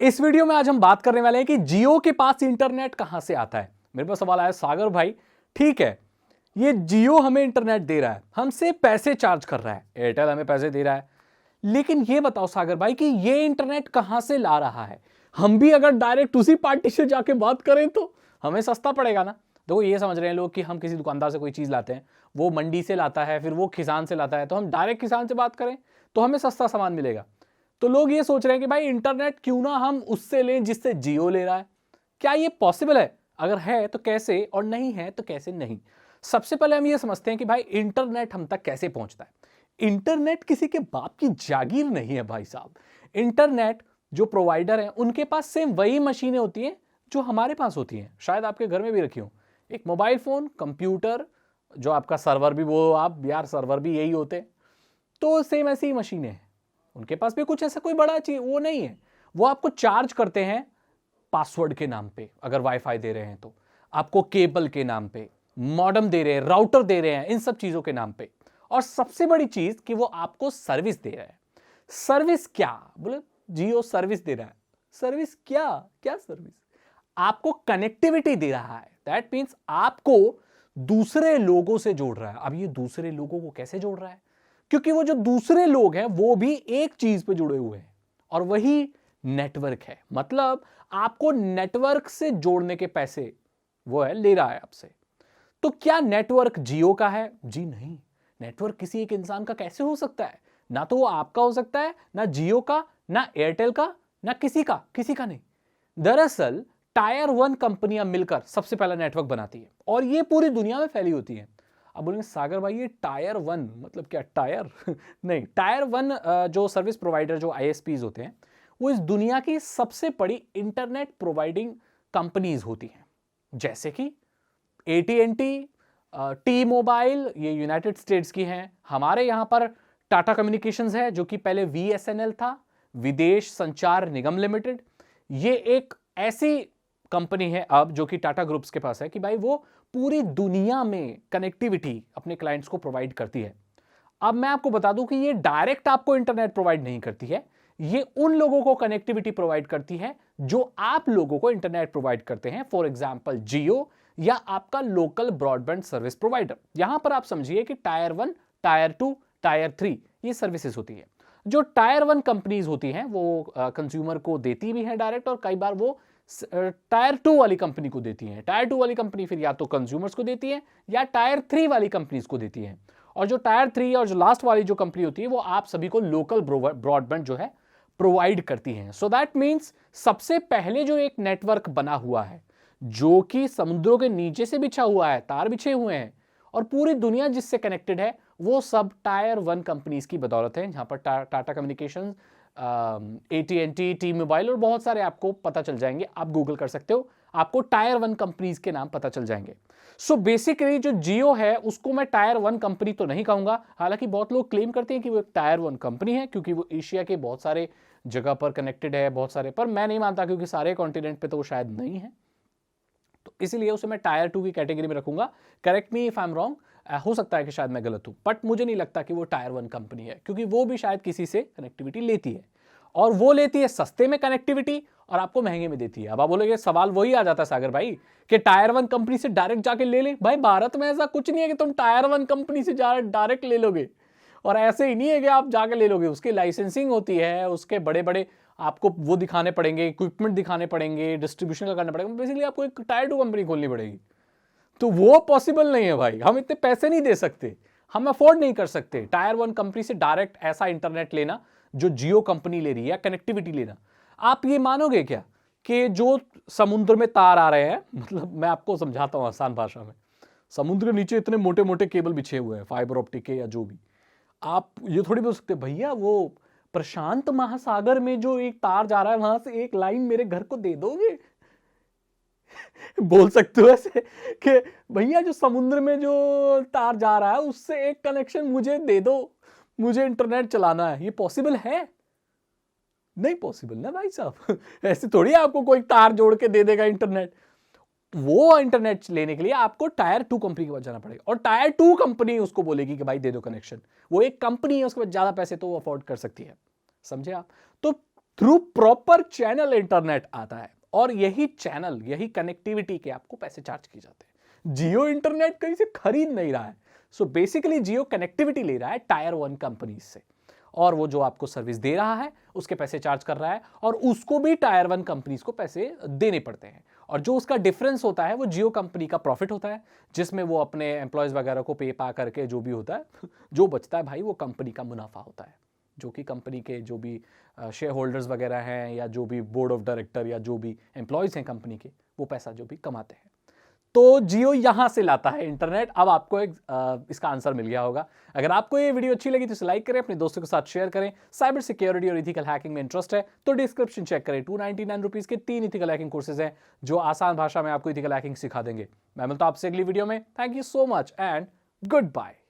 इस वीडियो में आज हम बात करने वाले हैं कि जियो के पास इंटरनेट कहां से आता है। मेरे पास सवाल आया, सागर भाई ठीक है, ये जियो हमें इंटरनेट दे रहा है, हमसे पैसे चार्ज कर रहा है, एयरटेल हमें पैसे दे रहा है, लेकिन ये बताओ सागर भाई कि ये इंटरनेट कहां से ला रहा है। हम भी अगर डायरेक्ट उसी पार्टी से जाके बात करें तो हमें सस्ता पड़ेगा ना। देखो ये समझ रहे हैं लोग कि हम किसी दुकानदार से कोई चीज लाते हैं, वो मंडी से लाता है, फिर वो किसान से लाता है, तो हम डायरेक्ट किसान से बात करें तो हमें सस्ता सामान मिलेगा। तो लोग ये सोच रहे हैं कि भाई इंटरनेट क्यों ना हम उससे लें जिससे जियो ले रहा है। क्या ये पॉसिबल है? अगर है तो कैसे, और नहीं है तो कैसे नहीं। सबसे पहले हम ये समझते हैं कि भाई इंटरनेट हम तक कैसे पहुंचता है। इंटरनेट किसी के बाप की जागीर नहीं है भाई साहब। इंटरनेट जो प्रोवाइडर है उनके पास सेम वही मशीनें होती हैं जो हमारे पास होती हैं, शायद आपके घर में भी रखी हो। एक मोबाइल फोन, कंप्यूटर, जो आपका सर्वर भी, वो आप यार सर्वर भी यही होते, तो सेम ऐसी ही मशीनें हैं। उनके पास भी कुछ ऐसा कोई बड़ा चीज वो नहीं है। वो आपको चार्ज करते हैं पासवर्ड के नाम पे, अगर वाईफाई दे रहे हैं तो आपको केबल के नाम पे, मॉडेम दे रहे हैं, राउटर दे रहे हैं, इन सब चीजों के नाम पे। और सबसे बड़ी चीज कि वो आपको सर्विस दे रहा है। सर्विस क्या बोले? जियो सर्विस दे रहा है। सर्विस क्या? क्या सर्विस? आपको कनेक्टिविटी दे रहा है। दैट मीन्स आपको दूसरे लोगों से जोड़ रहा है। अब ये दूसरे लोगों को कैसे जोड़ रहा है? क्योंकि वो जो दूसरे लोग हैं वो भी एक चीज पे जुड़े हुए हैं, और वही नेटवर्क है। मतलब आपको नेटवर्क से जोड़ने के पैसे वो है ले रहा है आपसे। तो क्या नेटवर्क जियो का है? जी नहीं। नेटवर्क किसी एक इंसान का कैसे हो सकता है? ना तो वो आपका हो सकता है, ना जियो का, ना एयरटेल का, ना किसी का नहीं। दरअसल टायर 1 कंपनियां मिलकर सबसे पहला नेटवर्क बनाती है, और ये पूरी दुनिया में फैली होती है। अब बोलेंगे सागर भाई ये टायर 1 मतलब क्या? टायर नहीं, टायर 1 जो सर्विस प्रोवाइडर, जो आईएसपीज होते हैं, वो इस दुनिया की सबसे बड़ी इंटरनेट प्रोवाइडिंग कंपनीज होती हैं। जैसे कि एटीएनटी, टी मोबाइल, ये यूनाइटेड स्टेट्स की हैं। हमारे यहां पर टाटा कम्युनिकेशंस है, जो कि पहले वीएसएनएल था, विदेश संचार निगम लिमिटेड। ये एक ऐसी कंपनी है अब जो कि टाटा ग्रुप्स के पास है कि भाई वो पूरी दुनिया में कनेक्टिविटी अपने क्लाइंट्स को प्रोवाइड करती है। अब मैं आपको बता दूं कि ये डायरेक्ट आपको इंटरनेट प्रोवाइड नहीं करती है, ये उन लोगों को कनेक्टिविटी प्रोवाइड करती है जो आप लोगों को इंटरनेट प्रोवाइड करते हैं। फॉर एग्जांपल जियो या आपका लोकल ब्रॉडबैंड सर्विस प्रोवाइडर। यहां पर आप समझिए कि टायर 1, टायर 2, टायर 3 ये सर्विसेज होती है। जो टायर 1 कंपनीज होती हैं वो कंज्यूमर को देती भी हैं डायरेक्ट, और कई बार वो टायर 2 वाली कंपनी को देती हैं। टायर 2 वाली कंपनी फिर या तो कंज्यूमर्स को देती है या टायर 3 वाली कंपनीज को देती है। और जो टायर 3 और जो लास्ट वाली जो कंपनी होती है वो आप सभी को लोकल ब्रॉडबैंड जो है प्रोवाइड करती हैं। सो दैट मीन्स सबसे पहले जो एक नेटवर्क बना हुआ है, जो कि समुद्रों के नीचे से बिछा हुआ है, तार बिछे हुए हैं, और पूरी दुनिया जिससे कनेक्टेड है, वो सब टायर 1 कंपनीज की बदौलत है। जहां पर टाटा कम्युनिकेशंस, एटीएनटी, टी मोबाइल और बहुत सारे आपको पता चल जाएंगे। आप गूगल कर सकते हो, आपको टायर 1 कंपनीज के नाम पता चल जाएंगे। सो बेसिकली जो जियो है उसको मैं टायर 1 कंपनी तो नहीं कहूंगा, हालांकि बहुत लोग क्लेम करते हैं कि वो एक टायर 1 कंपनी है क्योंकि वो एशिया के बहुत सारे जगह पर कनेक्टेड है, बहुत सारे, पर मैं नहीं मानता क्योंकि सारे कॉन्टिनेंट पे तो वो शायद नहीं है, तो इसीलिए उसे मैं टायर 2 की कैटेगरी में रखूंगा। Correct me if I am wrong, हो सकता है कि शायद मैं गलत हूं, बट मुझे नहीं लगता कि वो टायर 1 कंपनी है, क्योंकि वो भी शायद किसी से कनेक्टिविटी लेती है, और वो लेती है सस्ते में कनेक्टिविटी और आपको महंगे में देती है। अब आप बोलोगे, सवाल वही आ जाता है सागर भाई कि टायर 1 कंपनी से डायरेक्ट जाके ले ले। भाई भारत में ऐसा कुछ नहीं है कि तुम टायर 1 कंपनी से डायरेक्ट ले लोगे, और ऐसे ही नहीं है कि आप जाके ले लोगे। उसकी लाइसेंसिंग होती है, उसके बड़े बड़े आपको वो दिखाने पड़ेंगे, इक्विपमेंट दिखाने पड़ेंगे, डिस्ट्रीब्यूशन का करना पड़ेगा। बेसिकली आपको एक टायर 2 कंपनी खोलनी पड़ेगी, तो वो पॉसिबल नहीं है भाई। हम इतने पैसे नहीं दे सकते, हम अफोर्ड नहीं कर सकते टायर 1 कंपनी से डायरेक्ट ऐसा इंटरनेट लेना जो जियो कंपनी ले रही है, या कनेक्टिविटी लेना। आप ये मानोगे क्या कि जो समुद्र में तार आ रहे हैं, मतलब मैं आपको समझाता हूं आसान भाषा में, समुद्र के नीचे इतने मोटे मोटे केबल बिछे हुए हैं, फाइबर ऑप्टिक के या जो भी, आप ये थोड़ी बोल सकते भैया वो प्रशांत महासागर में जो एक तार जा रहा है वहां से एक लाइन मेरे घर को दे दोगे? बोल सकते हो ऐसे कि भैया जो समुद्र में जो तार जा रहा है उससे एक कनेक्शन मुझे दे दो, मुझे इंटरनेट चलाना है। ये पॉसिबल है? नहीं पॉसिबल ना भाई साहब। ऐसे थोड़ी आपको कोई तार जोड़ के दे देगा इंटरनेट। वो इंटरनेट लेने के लिए आपको टायर 2 कंपनी के पास जाना पड़ेगा, और टायर 2 कंपनी उसको बोलेगी कि भाई दे दो कनेक्शन। वो एक कंपनी है, उसके बाद ज्यादा पैसे तो वो अफोर्ड कर सकती है, समझे आप? तो थ्रू प्रॉपर चैनल इंटरनेट आता है और यही चैनल, यही कनेक्टिविटी के आपको पैसे चार्ज किए जाते हैं। जियो इंटरनेट कहीं से खरीद नहीं रहा है। सो बेसिकली जियो कनेक्टिविटी ले रहा है टायर 1 कंपनी से, और वो जो आपको सर्विस दे रहा है उसके पैसे चार्ज कर रहा है, और उसको भी टायर 1 कंपनीज को पैसे देने पड़ते हैं। और जो उसका डिफरेंस होता है वो जियो कंपनी का प्रॉफिट होता है, जिसमें वो अपने एम्प्लॉयज वगैरह को पे पा करके जो भी होता है, जो बचता है भाई वो कंपनी का मुनाफा होता है, जो कि कंपनी के जो भी शेयर होल्डर्स वगैरह हैं या जो भी बोर्ड ऑफ डायरेक्टर या जो भी एम्प्लॉयज हैं कंपनी के, वो पैसा जो भी कमाते हैं। तो जियो यहां से लाता है इंटरनेट। अब आपको इसका आंसर मिल गया होगा। अगर आपको ये वीडियो अच्छी लगी तो इसे लाइक करें, अपने दोस्तों के साथ शेयर करें। साइबर सिक्योरिटी और इथिकल हैकिंग में इंटरेस्ट है तो डिस्क्रिप्शन चेक करें, 299 रुपीज के 3 इथिकल हैकिंग कोर्सेज हैं जो आसान भाषा में आपको इथिकल हैकिंग सिखा देंगे। मैं मिलता हूं आपसे अगली वीडियो में। Thank you so much and good bye.